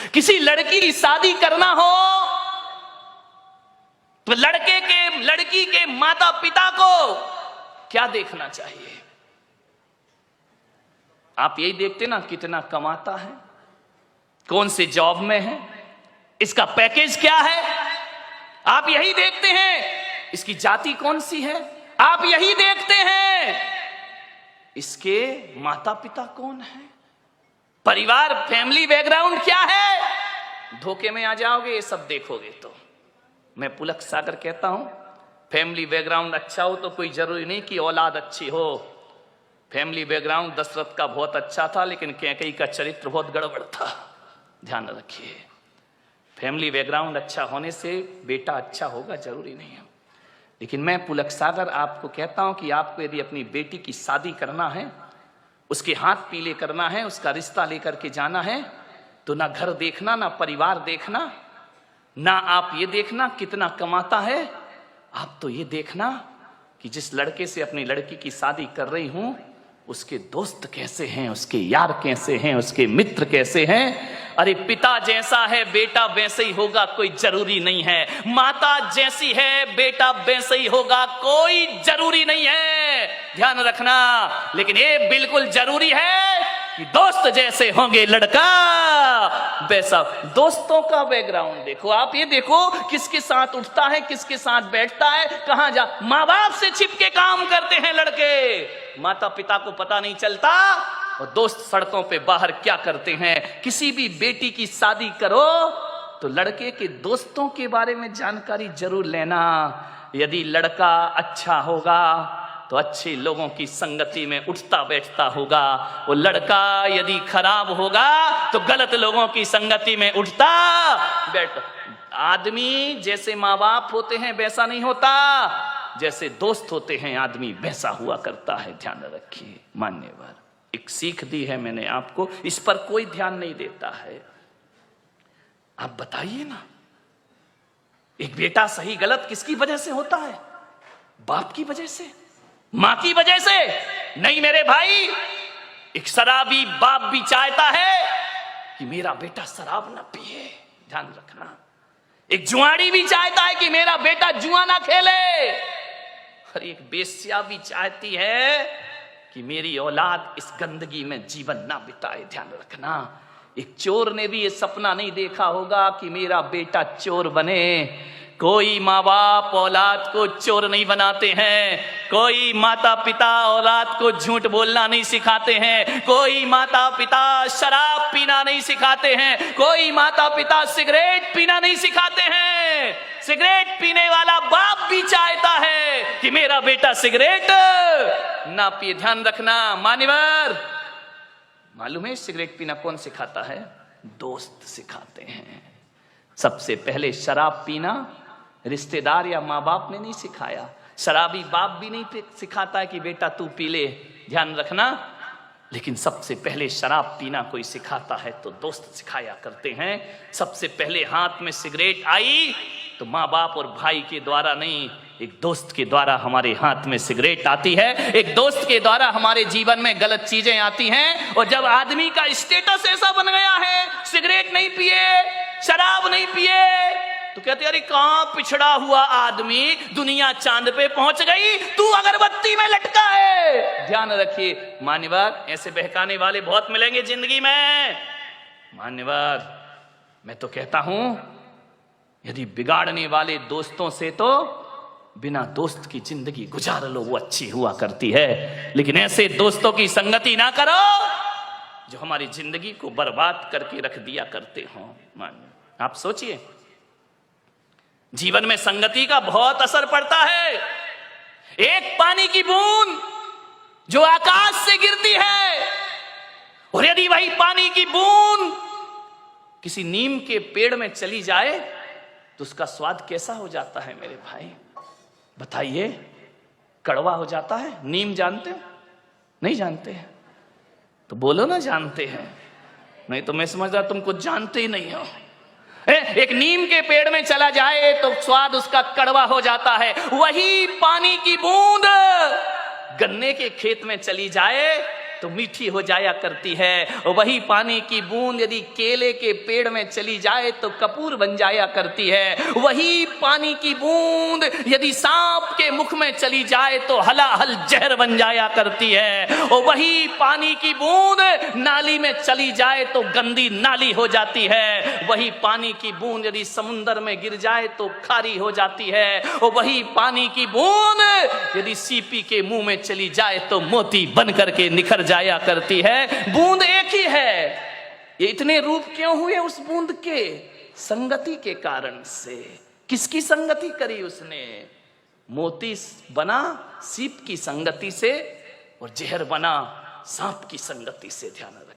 किसी लड़की की शादी करना हो तो लड़की के माता पिता को क्या देखना चाहिए? आप यही देखते ना, कितना कमाता है, कौन से जॉब में है, इसका पैकेज क्या है। आप यही देखते हैं। इसकी जाति कौन सी है, आप यही देखते हैं। इसके माता पिता कौन है, परिवार, फैमिली बैकग्राउंड क्या है। धोखे में आ जाओगे ये सब देखोगे तो। मैं पुलक सागर कहता हूं, फैमिली बैकग्राउंड अच्छा हो तो कोई जरूरी नहीं कि औलाद अच्छी हो। फैमिली बैकग्राउंड दशरथ का बहुत अच्छा था, लेकिन कैकेयी का चरित्र बहुत गड़बड़ था। ध्यान रखिए, फैमिली बैकग्राउंड अच्छा होने से बेटा अच्छा होगा जरूरी नहीं है। लेकिन मैं पुलक सागर आपको कहता हूं कि आपको यदि अपनी बेटी की शादी करना है, उसके हाथ पीले करना है, उसका रिश्ता लेकर के जाना है, तो ना घर देखना, ना परिवार देखना, ना आप ये देखना कितना कमाता है। आप तो ये देखना कि जिस लड़के से अपनी लड़की की शादी कर रही हूं, उसके दोस्त कैसे हैं, उसके यार कैसे हैं, उसके मित्र कैसे हैं। अरे पिता जैसा है बेटा वैसे ही होगा, कोई जरूरी नहीं है। माता जैसी है बेटा वैसे ही होगा, कोई जरूरी नहीं है। ध्यान रखना। लेकिन ये बिल्कुल जरूरी है कि दोस्त जैसे होंगे लड़का वैसा। दोस्तों का बैकग्राउंड देखो, आप ये देखो किसके साथ उठता है, किसके साथ बैठता है, कहां जा। माँ बाप से छिपके काम करते हैं लड़के, माता पिता को पता नहीं चलता। और दोस्त सड़कों पे बाहर क्या करते हैं। किसी भी बेटी की शादी करो तो लड़के के दोस्तों के बारे में जानकारी जरूर लेना। यदि लड़का अच्छा होगा तो अच्छे लोगों की संगति में उठता बैठता होगा। वो लड़का यदि खराब होगा तो गलत लोगों की संगति में उठता बैठता। आदमी जैसे माँ बाप होते हैं वैसा नहीं होता, जैसे दोस्त होते हैं आदमी वैसा हुआ करता है। ध्यान रखिए। मान्यवर, एक सीख दी है मैंने आपको, इस पर कोई ध्यान नहीं देता है। आप बताइए ना, एक बेटा सही गलत किसकी वजह से होता है? बाप की वजह से, मां की वजह से नहीं मेरे भाई। एक शराबी बाप भी चाहता है कि मेरा बेटा शराब ना पिए। ध्यान रखना। एक जुआड़ी भी चाहता है कि मेरा बेटा जुआ ना खेले। और एक बेश्या भी चाहती है कि मेरी औलाद इस गंदगी में जीवन ना बिताए। ध्यान रखना। एक चोर ने भी ये सपना नहीं देखा होगा कि मेरा बेटा चोर बने। कोई माँ बाप औलाद को चोर नहीं बनाते हैं, कोई माता पिता औलाद को झूठ बोलना नहीं सिखाते हैं, कोई माता पिता शराब पीना नहीं सिखाते हैं, कोई माता पिता सिगरेट पीना नहीं सिखाते हैं। सिगरेट पीने वाला बाप भी चाहता है कि मेरा बेटा सिगरेट ना पिए। ध्यान रखना मान्यवर। मालूम है सिगरेट पीना कौन सिखाता है? दोस्त सिखाते हैं। सबसे पहले शराब पीना रिश्तेदार या माँ बाप ने नहीं सिखाया। शराबी बाप भी नहीं सिखाता है कि बेटा तू पी ले। ध्यान रखना। लेकिन सबसे पहले शराब पीना कोई सिखाता है तो दोस्त सिखाया करते हैं। सबसे पहले हाथ में सिगरेट आई तो माँ बाप और भाई के द्वारा नहीं, एक दोस्त के द्वारा हमारे हाथ में सिगरेट आती है। एक दोस्त के द्वारा हमारे जीवन में गलत चीजें आती हैं। और जब आदमी का स्टेटस ऐसा बन गया है, सिगरेट नहीं पिए, शराब नहीं पिए, तो कहते अरे कहां पिछड़ा हुआ आदमी, दुनिया चांद पे पहुंच गई, तू अगरबत्ती में लटका है। ध्यान रखिए मान्यवर, ऐसे बहकाने वाले बहुत मिलेंगे जिंदगी में। मान्यवर, मैं तो कहता हूं यदि बिगाड़ने वाले दोस्तों से तो बिना दोस्त की जिंदगी गुजार लो, वो अच्छी हुआ करती है। लेकिन ऐसे दोस्तों की संगति ना करो जो हमारी जिंदगी को बर्बाद करके रख दिया करते हो। आप सोचिए, जीवन में संगति का बहुत असर पड़ता है। एक पानी की बूंद जो आकाश से गिरती है, और यदि वही पानी की बूंद किसी नीम के पेड़ में चली जाए तो उसका स्वाद कैसा हो जाता है मेरे भाई? बताइए। कड़वा हो जाता है। नीम जानते हो? नहीं जानते हैं तो बोलो ना जानते हैं, नहीं तो मैं समझ रहा तुम कुछ जानते ही नहीं हो। एक नीम के पेड़ में चला जाए तो स्वाद उसका कड़वा हो जाता है। वही पानी की बूंद गन्ने के खेत में चली जाए तो मीठी हो जाया करती है। वही पानी की बूंद यदि केले के पेड़ में चली जाए तो कपूर बन जाया करती है। वही पानी की बूंद यदि सांप के मुख में चली जाए तो हलाहल जहर बन जाया करती है। और वही पानी की बूंद नाली में चली जाए तो गंदी नाली हो जाती है। वही पानी की बूंद यदि समुद्र में गिर जाए तो खारी हो जाती है। और वही पानी की बूंद यदि सीपी के मुंह में चली जाए तो मोती बन करके निखर जाया करती है। बूंद एक ही है। ये इतने रूप क्यों हुए उस बूंद के? संगति के कारण से। किसकी संगति करी उसने? मोती बना सीप की संगति से और जहर बना सांप की संगति से। ध्यान रखें।